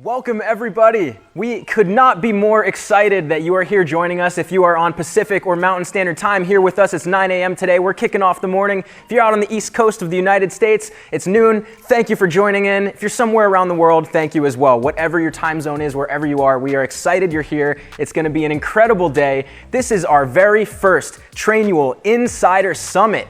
Welcome everybody. We could not be more excited that you are here joining us. If you are on Pacific or Mountain Standard Time here with us, it's 9 a.m. today. We're kicking off the morning. If you're out on the East Coast of the United States, it's noon. Thank you for joining in. If you're somewhere around the world, thank you as well. Whatever your time zone is, wherever you are, we are excited you're here. It's going to be an incredible day. This is our very first Trainual Insider Summit,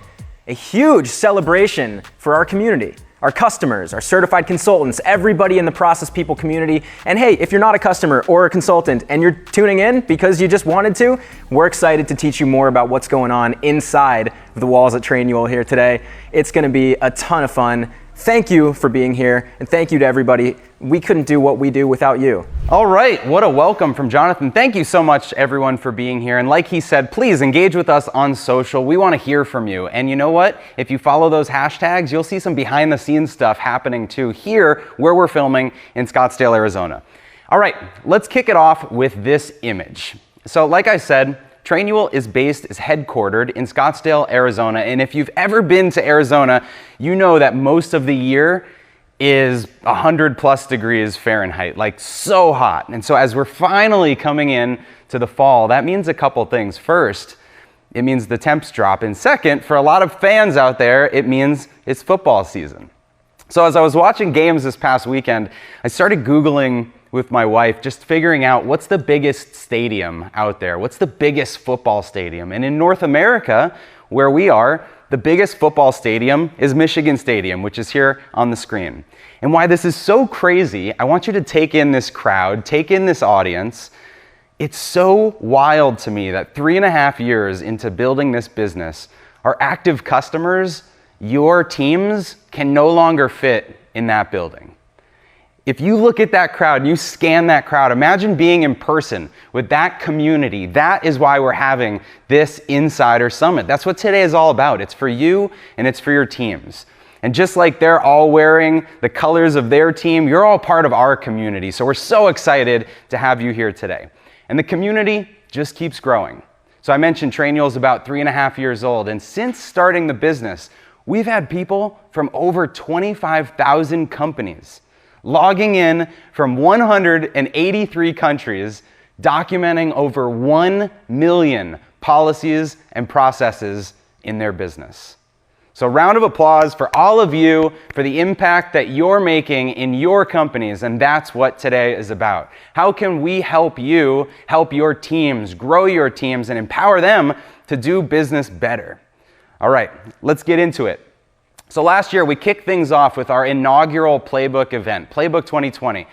a huge celebration for our community. Our customers, our certified consultants, everybody in the process people community. And hey, if you're not a customer or a consultant and you're tuning in because you just wanted to, we're excited to teach you more about what's going on inside the walls at Trainual here today. It's gonna be a ton of fun. Thank you for being here, and thank you to everybody. We couldn't do what we do without you. All right, what a welcome from Jonathan. Thank you so much, everyone, for being here. And like he said, please engage with us on social. We want to hear from you. And you know what? If you follow those hashtags, you'll see some behind-the-scenes stuff happening too here where we're filming in Scottsdale, Arizona. All right, let's kick it off with this image. So like I said, Trainual is headquartered in Scottsdale, Arizona. And if you've ever been to Arizona, you know that most of the year is 100+ degrees Fahrenheit, like so hot. And so as we're finally coming in to the fall, that means a couple things. First, it means the temps drop. And second, for a lot of fans out there, it means it's football season. So as I was watching games this past weekend, I started Googling with my wife, just figuring out what's the biggest stadium out there? What's the biggest football stadium? And in North America, where we are, the biggest football stadium is Michigan Stadium, which is here on the screen. And why this is so crazy, I want you to take in this crowd, take in this audience. It's so wild to me that 3.5 years into building this business, our active customers, your teams, can no longer fit in that building. If you look at that crowd and you scan that crowd, imagine being in person with that community. That is why we're having this Insider Summit. That's what today is all about. It's for you and it's for your teams. And just like they're all wearing the colors of their team, you're all part of our community. So we're so excited to have you here today. And the community just keeps growing. So I mentioned Trainual is about 3.5 years old. And since starting the business, we've had people from over 25,000 companies logging in from 183 countries, documenting over 1 million policies and processes in their business. So round of applause for all of you for the impact that you're making in your companies, and that's what today is about. How can we help you help your teams, grow your teams, and empower them to do business better? All right, let's get into it. So last year, we kicked things off with our inaugural Playbook event, Playbook 2020.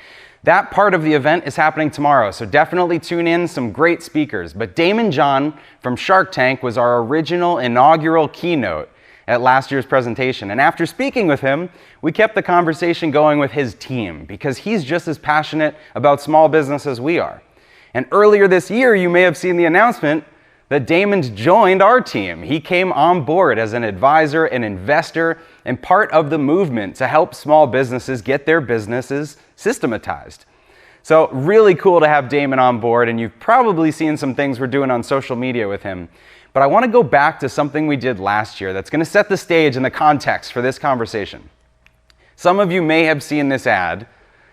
That part of the event is happening tomorrow, so definitely tune in, some great speakers. But Daymond John from Shark Tank was our original inaugural keynote at last year's presentation. And after speaking with him, we kept the conversation going with his team because he's just as passionate about small business as we are. And earlier this year, you may have seen the announcement that Daymond joined our team. He came on board as an advisor, an investor, and part of the movement to help small businesses get their businesses systematized. So really cool to have Daymond on board, and you've probably seen some things we're doing on social media with him. But I want to go back to something we did last year that's going to set the stage and the context for this conversation. Some of you may have seen this ad,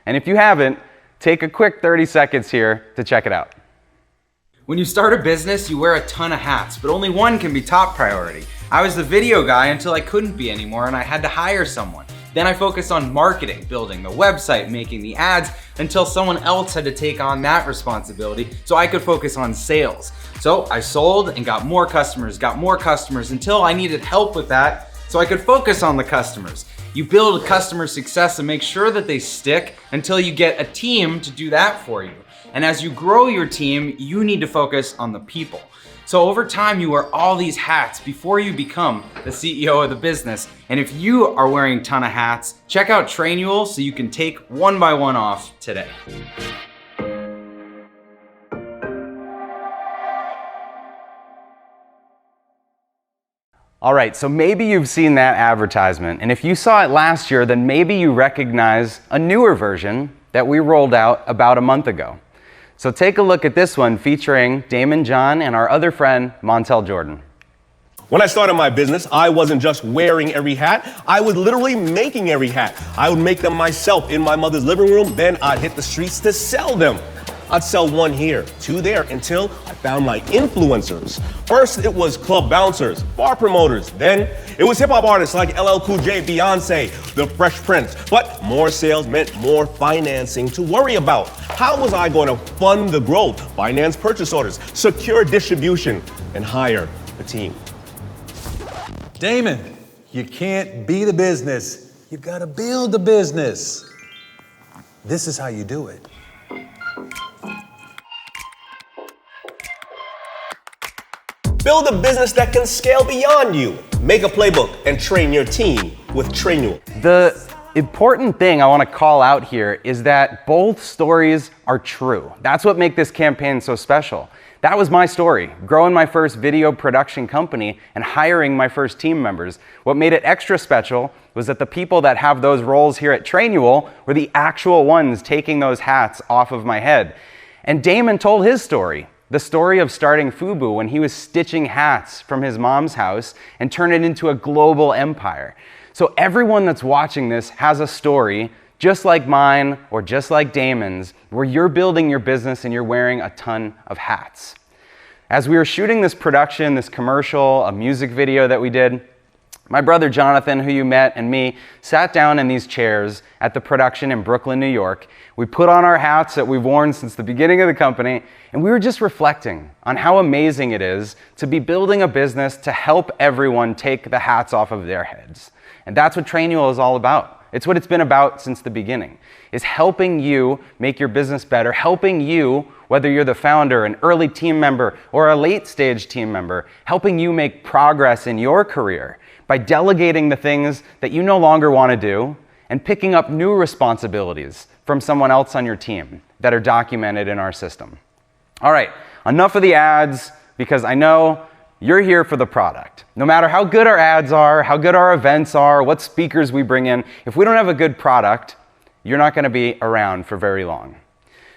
and if you haven't, take a quick 30 seconds here to check it out. When you start a business, you wear a ton of hats, but only one can be top priority. I was the video guy until I couldn't be anymore and I had to hire someone. Then I focused on marketing, building the website, making the ads, until someone else had to take on that responsibility so I could focus on sales. So I sold and got more customers until I needed help with that so I could focus on the customers. You build customer success and make sure that they stick until you get a team to do that for you. And as you grow your team, you need to focus on the people. So over time, you wear all these hats before you become the CEO of the business. And if you are wearing a ton of hats, check out Trainual so you can take one by one off today. All right, so maybe you've seen that advertisement. And if you saw it last year, then maybe you recognize a newer version that we rolled out about a month ago. So take a look at this one featuring Daymond John and our other friend, Montel Jordan. When I started my business, I wasn't just wearing every hat, I was literally making every hat. I would make them myself in my mother's living room, then I'd hit the streets to sell them. I'd sell one here, two there, until I found my influencers. First, it was club bouncers, bar promoters. Then, it was hip-hop artists like LL Cool J, Beyonce, The Fresh Prince. But more sales meant more financing to worry about. How was I going to fund the growth, finance purchase orders, secure distribution, and hire a team? Damon, you can't be the business. You've got to build the business. This is how you do it. Build a business that can scale beyond you. Make a playbook and train your team with Trainual. The important thing I want to call out here is that both stories are true. That's what makes this campaign so special. That was my story, growing my first video production company and hiring my first team members. What made it extra special was that the people that have those roles here at Trainual were the actual ones taking those hats off of my head. And Damon told his story. The story of starting FUBU when he was stitching hats from his mom's house and turned it into a global empire. So everyone that's watching this has a story just like mine or just like Damon's, where you're building your business and you're wearing a ton of hats. As we were shooting this production, this commercial, a music video that we did, my brother Jonathan, who you met, and me sat down in these chairs at the production in Brooklyn, New York. We put on our hats that we've worn since the beginning of the company, and we were just reflecting on how amazing it is to be building a business to help everyone take the hats off of their heads. And that's what Trainual is all about. It's what it's been about since the beginning, is helping you make your business better, helping you, whether you're the founder, an early team member, or a late stage team member, helping you make progress in your career by delegating the things that you no longer want to do and picking up new responsibilities from someone else on your team that are documented in our system. All right, enough of the ads, because I know you're here for the product. No matter how good our ads are, how good our events are, what speakers we bring in, if we don't have a good product, you're not going to be around for very long.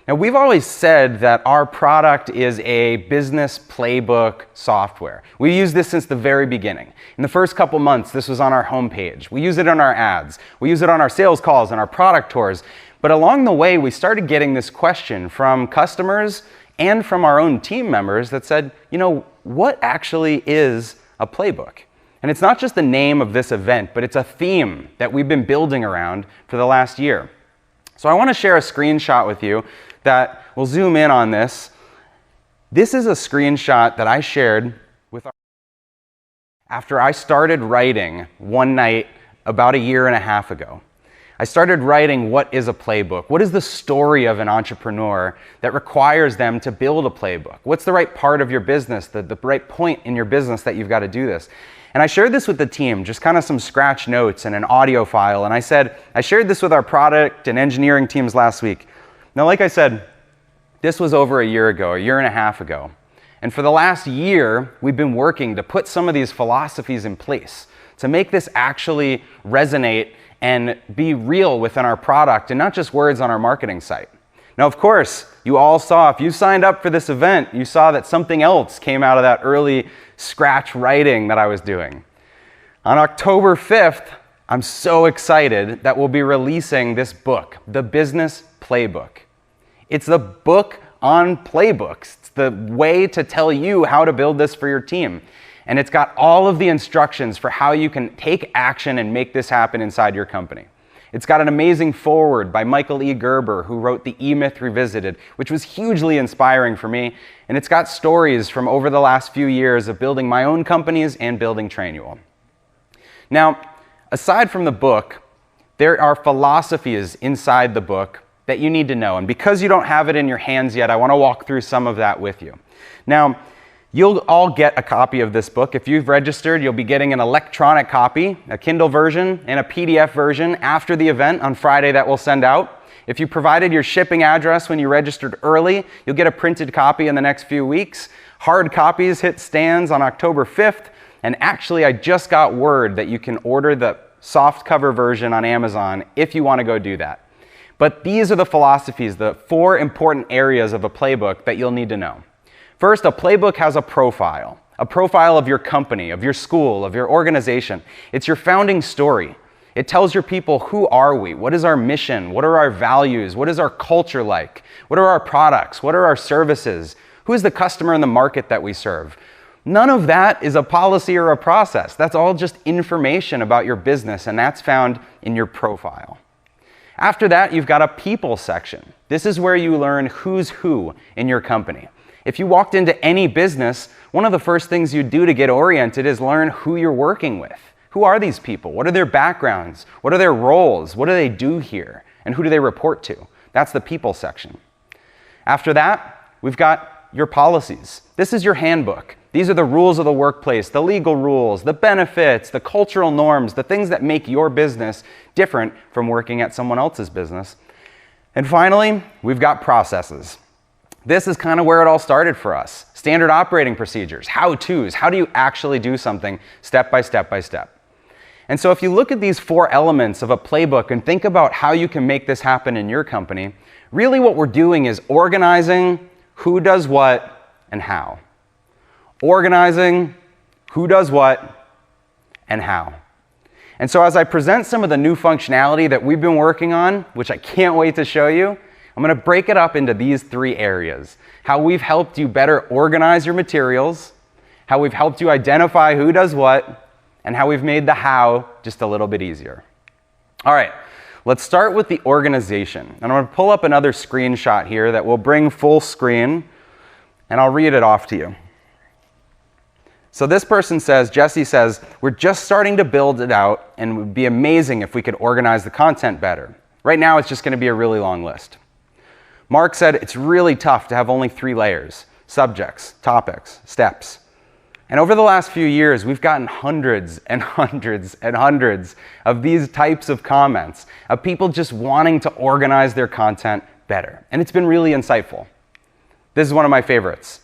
Now, we've always said that our product is a business playbook software. We use this since the very beginning. In the first couple months, this was on our homepage. We use it on our ads. We use it on our sales calls and our product tours. But along the way, we started getting this question from customers and from our own team members that said, you know, what actually is a playbook? And it's not just the name of this event, but it's a theme that we've been building around for the last year. So I want to share a screenshot with you that we'll zoom in on this. This is a screenshot that I shared with after I started writing one night about a year and a half ago. I started writing what is a playbook? What is the story of an entrepreneur that requires them to build a playbook? What's the right part of your business, the right point in your business that you've got to do this? And I shared this with the team, just kind of some scratch notes and an audio file. And I said, I shared this with our product and engineering teams last week. Now, like I said, this was over a year ago, a year and a half ago. And for the last year, we've been working to put some of these philosophies in place to make this actually resonate and be real within our product and not just words on our marketing site. Now, of course, you all saw, if you signed up for this event, you saw that something else came out of that early scratch writing that I was doing. On October 5th, I'm so excited that we'll be releasing this book, The Business Playbook. It's the book on playbooks. It's the way to tell you how to build this for your team. And it's got all of the instructions for how you can take action and make this happen inside your company. It's got an amazing foreword by Michael E. Gerber, who wrote The E-Myth Revisited, which was hugely inspiring for me. And it's got stories from over the last few years of building my own companies and building Trainual. Now, aside from the book, there are philosophies inside the book that you need to know. And because you don't have it in your hands yet, I want to walk through some of that with you. Now, you'll all get a copy of this book. If you've registered, you'll be getting an electronic copy, a Kindle version, and a PDF version after the event on Friday that we'll send out. If you provided your shipping address when you registered early, you'll get a printed copy in the next few weeks. Hard copies hit stands on October 5th. And actually, I just got word that you can order the soft cover version on Amazon if you want to go do that. But these are the philosophies, the 4 important areas of a playbook that you'll need to know. First, a playbook has a profile. a profile of your company, of your school, of your organization. It's your founding story. It tells your people, who are we? What is our mission? What are our values? What is our culture like? What are our products? What are our services? Who is the customer in the market that we serve? None of that is a policy or a process. That's all just information about your business, and that's found in your profile. After that, you've got a people section. This is where you learn who's who in your company. If you walked into any business, one of the first things you do to get oriented is learn who you're working with. Who are these people? What are their backgrounds? What are their roles? What do they do here? And who do they report to? That's the people section. After that, we've got your policies. This is your handbook. These are the rules of the workplace, the legal rules, the benefits, the cultural norms, the things that make your business different from working at someone else's business. And finally, we've got processes. This is kind of where it all started for us. Standard operating procedures, how-tos, how do you actually do something step by step by step? And so if you look at these 4 elements of a playbook and think about how you can make this happen in your company, really what we're doing is organizing who does what and how. Organizing who does what and how. And so as I present some of the new functionality that we've been working on, which I can't wait to show you, I'm going to break it up into these 3 areas. How we've helped you better organize your materials, how we've helped you identify who does what, and how we've made the how just a little bit easier. All right, let's start with the organization. And I'm going to pull up another screenshot here that will bring full screen, and I'll read it off to you. So this person says, Jesse says, we're just starting to build it out, and it would be amazing if we could organize the content better. Right now, it's just going to be a really long list. Mark said, it's really tough to have only 3 layers: subjects, topics, steps. And over the last few years, we've gotten hundreds and hundreds and hundreds of these types of comments of people just wanting to organize their content better. And it's been really insightful. This is one of my favorites.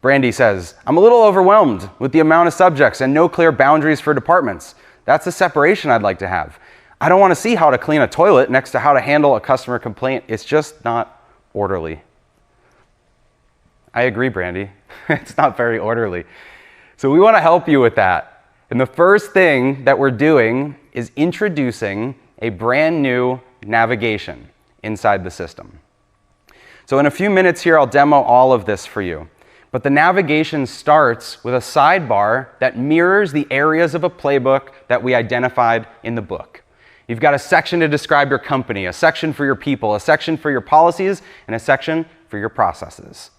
Brandy says, I'm a little overwhelmed with the amount of subjects and no clear boundaries for departments. That's a separation I'd like to have. I don't want to see how to clean a toilet next to how to handle a customer complaint. It's just not orderly. I agree, Brandy. It's not very orderly. So we want to help you with that. And the first thing that we're doing is introducing a brand new navigation inside the system. So in a few minutes here, I'll demo all of this for you. But the navigation starts with a sidebar that mirrors the areas of a playbook that we identified in the book. You've got a section to describe your company, a section for your people, a section for your policies, and a section for your processes.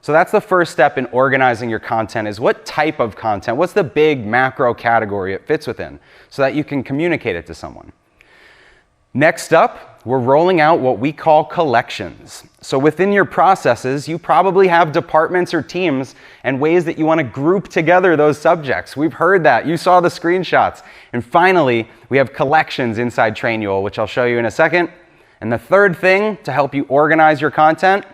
So that's the first step in organizing your content, is what type of content, what's the big macro category it fits within, so that you can communicate it to someone. Next up, we're rolling out what we call collections. So within your processes, you probably have departments or teams and ways that you want to group together those subjects. We've heard that. You saw the screenshots. And finally, we have collections inside Trainual, which I'll show you in a second. And the third thing to help you organize your content,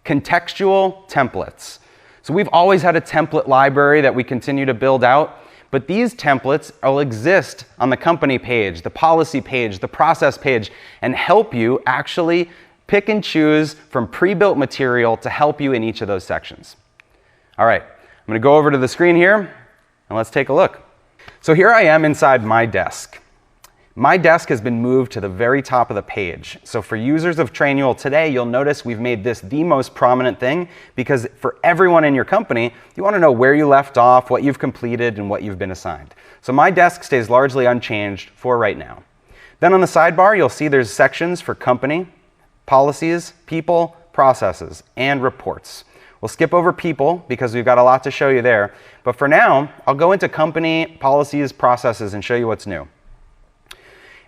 contextual templates. So we've always had a template library that we continue to build out, but these templates will exist on the company page, the policy page, the process page, and help you actually pick and choose from pre-built material to help you in each of those sections. All right, I'm going to go over to the screen here, and let's take a look. So here I am inside my desk. My desk has been moved to the very top of the page. So for users of Trainual today, you'll notice we've made this the most prominent thing, because for everyone in your company, you want to know where you left off, what you've completed, and what you've been assigned. So my desk stays largely unchanged for right now. Then on the sidebar, you'll see there's sections for company, policies, people, processes, and reports. We'll skip over people because we've got a lot to show you there. But for now, I'll go into company, policies, processes, and show you what's new.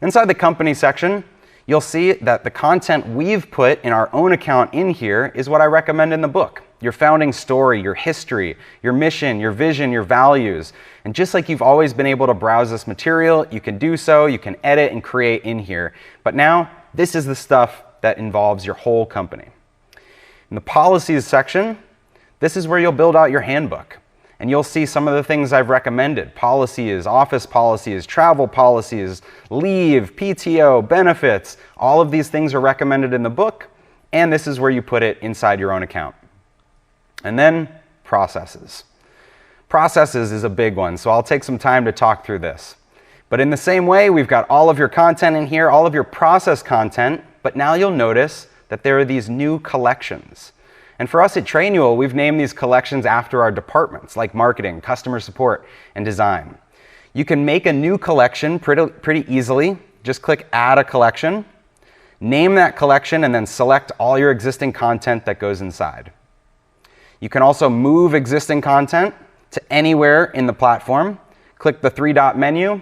Inside the company section, you'll see that the content we've put in our own account in here is what I recommend in the book. Your founding story, your history, your mission, your vision, your values. And just like you've always been able to browse this material, you can do so, you can edit and create in here. But now, this is the stuff that involves your whole company. In the policies section, this is where you'll build out your handbook. And you'll see some of the things I've recommended: policies, office policies, travel policies, leave, PTO, benefits. All of these things are recommended in the book, and this is where you put it inside your own account. And then processes. Processes is a big one, so I'll take some time to talk through this. But in the same way, we've got all of your content in here, all of your process content, but now you'll notice that there are these new collections. And for us at Trainual, we've named these collections after our departments, like marketing, customer support, and design. You can make a new collection pretty easily. Just click Add a Collection, name that collection, and then select all your existing content that goes inside. You can also move existing content to anywhere in the platform. Click the three-dot menu,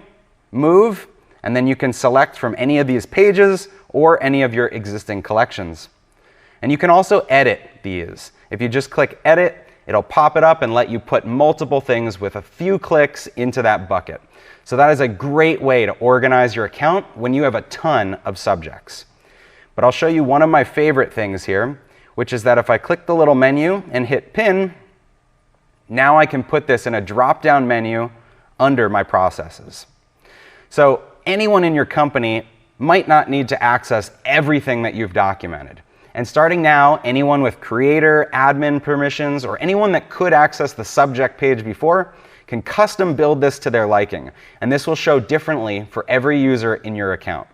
move, and then you can select from any of these pages or any of your existing collections. And you can also edit these. If you just click Edit, it'll pop it up and let you put multiple things with a few clicks into that bucket. So that is a great way to organize your account when you have a ton of subjects. But I'll show you one of my favorite things here, which is that if I click the little menu and hit Pin, now I can put this in a drop-down menu under my processes. So anyone in your company might not need to access everything that you've documented. And starting now, anyone with creator, admin permissions, or anyone that could access the subject page before can custom build this to their liking. And this will show differently for every user in your account.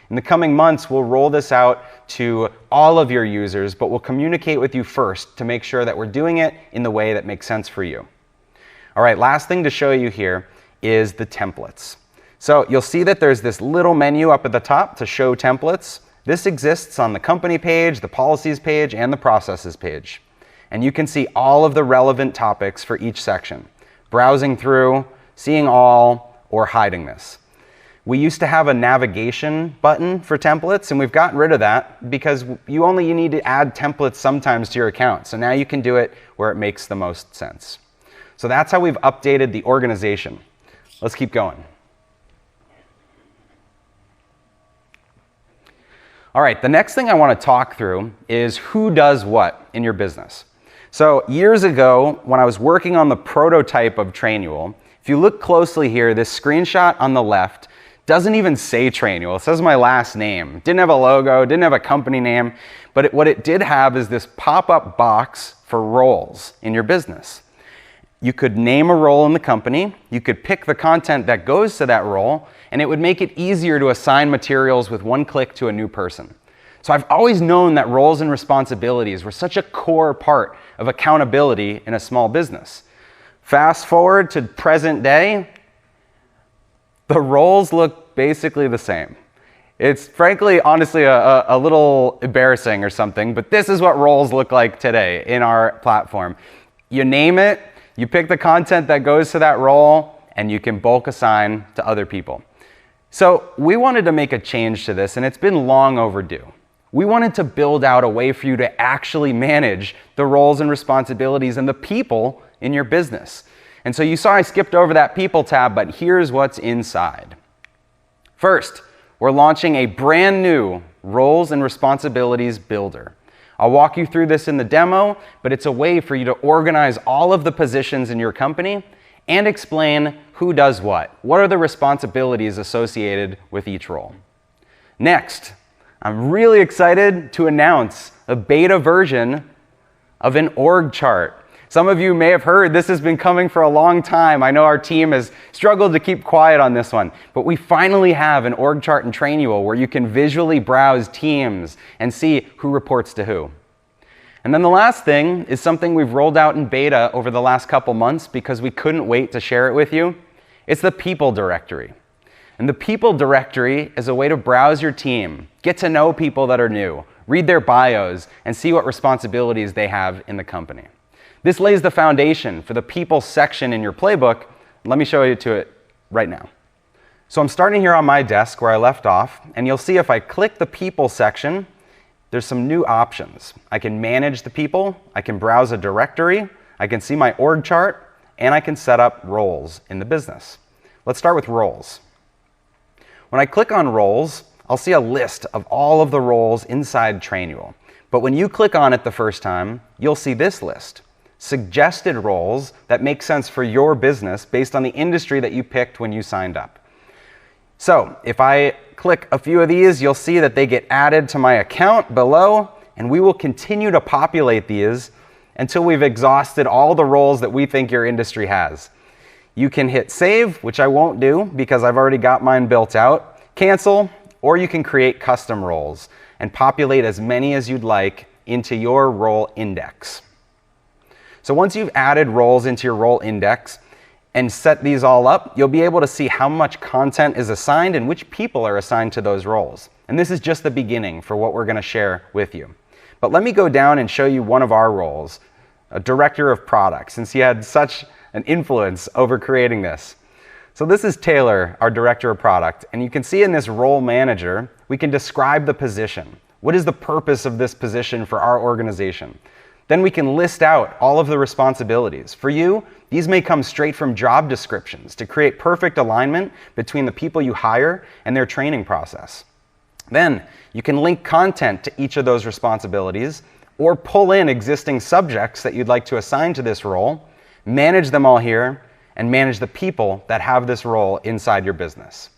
In the coming months, we'll roll this out to all of your users, but we'll communicate with you first to make sure that we're doing it in the way that makes sense for you. All right, last thing to show you here is the templates. So you'll see that there's this little menu up at the top to show templates. This exists on the company page, the policies page, and the processes page. And you can see all of the relevant topics for each section, browsing through, seeing all, or hiding this. We used to have a navigation button for templates, and we've gotten rid of that because you need to add templates sometimes to your account. So now you can do it where it makes the most sense. So that's how we've updated the organization. Let's keep going. All right, the next thing I want to talk through is who does what in your business. So years ago, when I was working on the prototype of Trainual, if you look closely here, this screenshot on the left doesn't even say Trainual. It says my last name. Didn't have a logo, didn't have a company name, but what it did have is this pop-up box for roles in your business. You could name a role in the company, you could pick the content that goes to that role, and it would make it easier to assign materials with one click to a new person. So I've always known that roles and responsibilities were such a core part of accountability in a small business. Fast forward to present day, the roles look basically the same. It's frankly, honestly, a little embarrassing or something, but this is what roles look like today in our platform. You name it, you pick the content that goes to that role, and you can bulk assign to other people. So we wanted to make a change to this, and it's been long overdue. We wanted to build out a way for you to actually manage the roles and responsibilities and the people in your business. And so you saw I skipped over that People tab, but here's what's inside. First, we're launching a brand new Roles and Responsibilities Builder. I'll walk you through this in the demo, but it's a way for you to organize all of the positions in your company and explain who does what. What are the responsibilities associated with each role? Next, I'm really excited to announce a beta version of an org chart. Some of you may have heard this has been coming for a long time. I know our team has struggled to keep quiet on this one, but we finally have an org chart in Trainual where you can visually browse teams and see who reports to who. And then the last thing is something we've rolled out in beta over the last couple months because we couldn't wait to share it with you. It's the People Directory. And the People Directory is a way to browse your team, get to know people that are new, read their bios, and see what responsibilities they have in the company. This lays the foundation for the people section in your playbook. Let me show you to it right now. So I'm starting here on my desk where I left off, and you'll see if I click the people section, there's some new options. I can manage the people, I can browse a directory, I can see my org chart, and I can set up roles in the business. Let's start with roles. When I click on roles, I'll see a list of all of the roles inside Trainual. But when you click on it the first time, you'll see this list. Suggested roles that make sense for your business based on the industry that you picked when you signed up. So if I click a few of these, you'll see that they get added to my account below, and we will continue to populate these until we've exhausted all the roles that we think your industry has. You can hit save, which I won't do because I've already got mine built out, cancel, or you can create custom roles and populate as many as you'd like into your role index. So once you've added roles into your role index and set these all up, you'll be able to see how much content is assigned and which people are assigned to those roles. And this is just the beginning for what we're going to share with you. But let me go down and show you one of our roles, a director of product, since he had such an influence over creating this. So this is Taylor, our director of product, and you can see in this role manager, we can describe the position. What is the purpose of this position for our organization? Then we can list out all of the responsibilities. For you, these may come straight from job descriptions to create perfect alignment between the people you hire and their training process. Then you can link content to each of those responsibilities or pull in existing subjects that you'd like to assign to this role, manage them all here, and manage the people that have this role inside your business.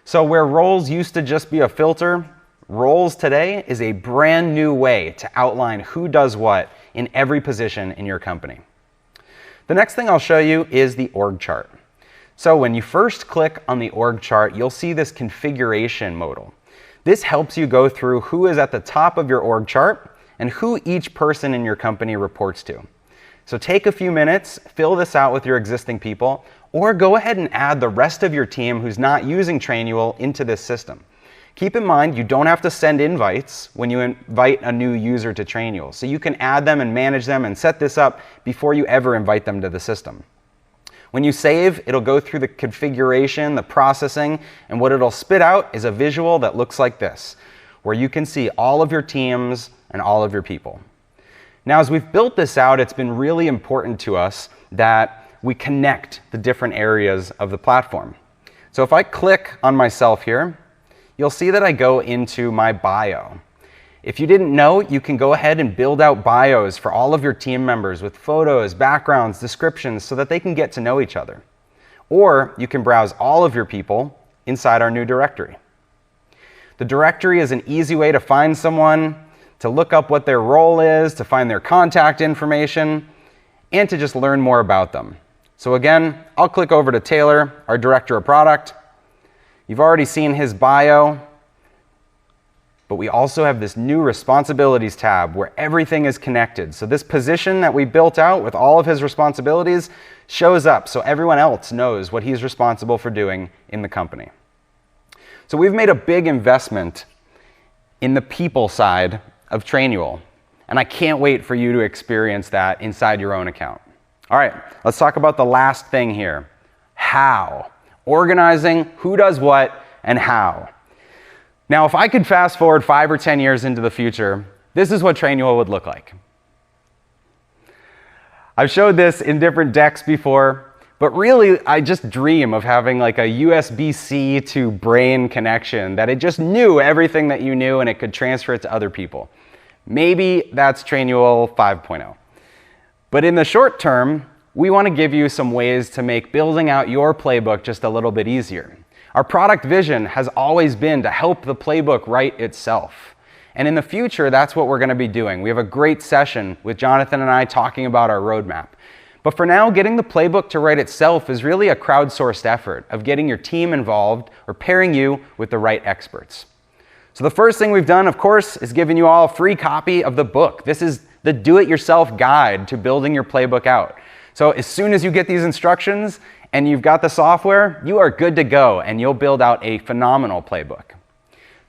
So where roles used to just be a filter, roles today is a brand new way to outline who does what in every position in your company. The next thing I'll show you is the org chart. So when you first click on the org chart, you'll see this configuration modal. This helps you go through who is at the top of your org chart and who each person in your company reports to. So take a few minutes, fill this out with your existing people, or go ahead and add the rest of your team who's not using Trainual into this system. Keep in mind, you don't have to send invites when you invite a new user to Trainual, so you can add them and manage them and set this up before you ever invite them to the system. When you save, it'll go through the configuration, the processing, and what it'll spit out is a visual that looks like this, where you can see all of your teams and all of your people. Now, as we've built this out, it's been really important to us that we connect the different areas of the platform. So if I click on myself here, you'll see that I go into my bio. If you didn't know, you can go ahead and build out bios for all of your team members with photos, backgrounds, descriptions so that they can get to know each other. Or you can browse all of your people inside our new directory. The directory is an easy way to find someone, to look up what their role is, to find their contact information, and to just learn more about them. So again, I'll click over to Taylor, our director of product. You've already seen his bio, but we also have this new responsibilities tab where everything is connected. So this position that we built out with all of his responsibilities shows up so everyone else knows what he's responsible for doing in the company. So we've made a big investment in the people side of Trainual, and I can't wait for you to experience that inside your own account. All right, let's talk about the last thing here. How? Organizing who does what and how. Now, if I could fast forward 5 or 10 years into the future, this is what Trainual would look like. I've showed this in different decks before, but really I just dream of having like a USB-C to brain connection that it just knew everything that you knew and it could transfer it to other people. Maybe that's Trainual 5.0. But in the short term, we want to give you some ways to make building out your playbook just a little bit easier. Our product vision has always been to help the playbook write itself. And in the future, that's what we're going to be doing. We have a great session with Jonathan and I talking about our roadmap. But for now, getting the playbook to write itself is really a crowdsourced effort of getting your team involved or pairing you with the right experts. So the first thing we've done, of course, is giving you all a free copy of the book. This is the do-it-yourself guide to building your playbook out. So as soon as you get these instructions and you've got the software, you are good to go and you'll build out a phenomenal playbook.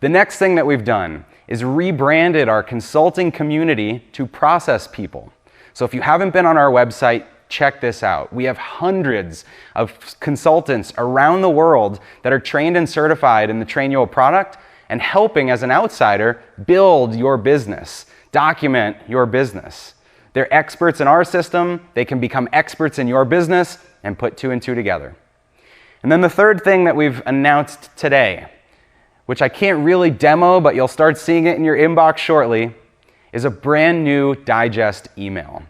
The next thing that we've done is rebranded our consulting community to Process People. So if you haven't been on our website, check this out. We have hundreds of consultants around the world that are trained and certified in the Trainual product and helping as an outsider build your business, document your business. They're experts in our system, they can become experts in your business and put 2 and 2 together. And then the third thing that we've announced today, which I can't really demo, but you'll start seeing it in your inbox shortly, is a brand new digest email.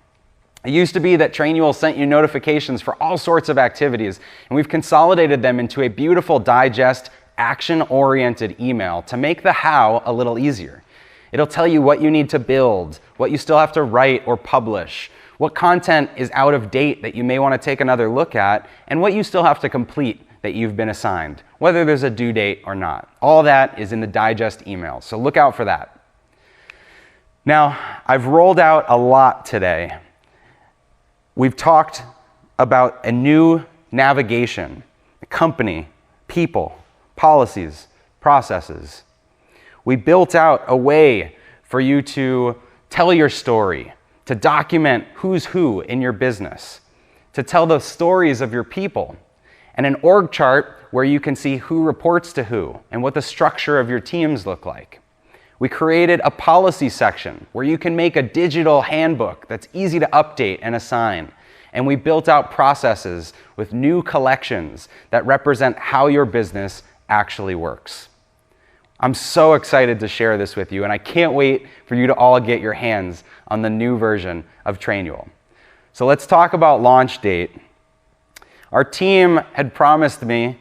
It used to be that Trainual sent you notifications for all sorts of activities, and we've consolidated them into a beautiful digest, action-oriented email to make the how a little easier. It'll tell you what you need to build, what you still have to write or publish, what content is out of date that you may want to take another look at, and what you still have to complete that you've been assigned, whether there's a due date or not. All that is in the digest email, so look out for that. Now, I've rolled out a lot today. We've talked about a new navigation, a company, people, policies, processes. We built out a way for you to tell your story, to document who's who in your business, to tell the stories of your people, and an org chart where you can see who reports to who and what the structure of your teams look like. We created a policy section where you can make a digital handbook that's easy to update and assign. And we built out processes with new collections that represent how your business actually works. I'm so excited to share this with you, and I can't wait for you to all get your hands on the new version of Trainual. So let's talk about launch date. Our team had promised me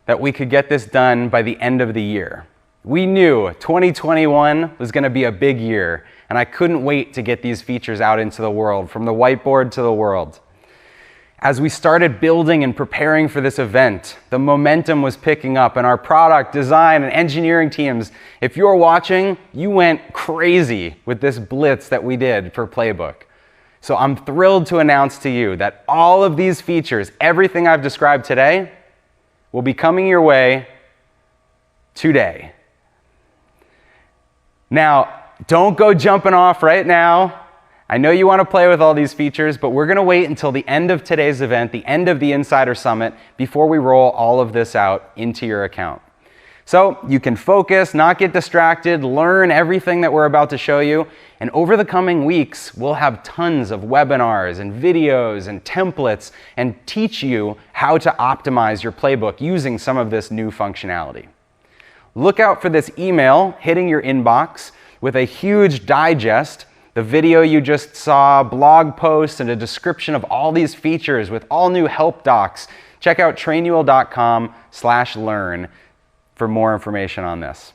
that we could get this done by the end of the year. We knew 2021 was going to be a big year, and I couldn't wait to get these features out into the world, from the whiteboard to the world. As we started building and preparing for this event, the momentum was picking up, and our product, design, and engineering teams, if you're watching, you went crazy with this blitz that we did for Playbook. So I'm thrilled to announce to you that all of these features, everything I've described today, will be coming your way today. Now, don't go jumping off right now. I know you want to play with all these features, but we're going to wait until the end of today's event, the end of the Insider Summit, before we roll all of this out into your account. So you can focus, not get distracted, learn everything that we're about to show you, and over the coming weeks, we'll have tons of webinars and videos and templates and teach you how to optimize your playbook using some of this new functionality. Look out for this email hitting your inbox with a huge digest, the video you just saw, blog posts, and a description of all these features with all new help docs. Check out trainual.com/learn for more information on this.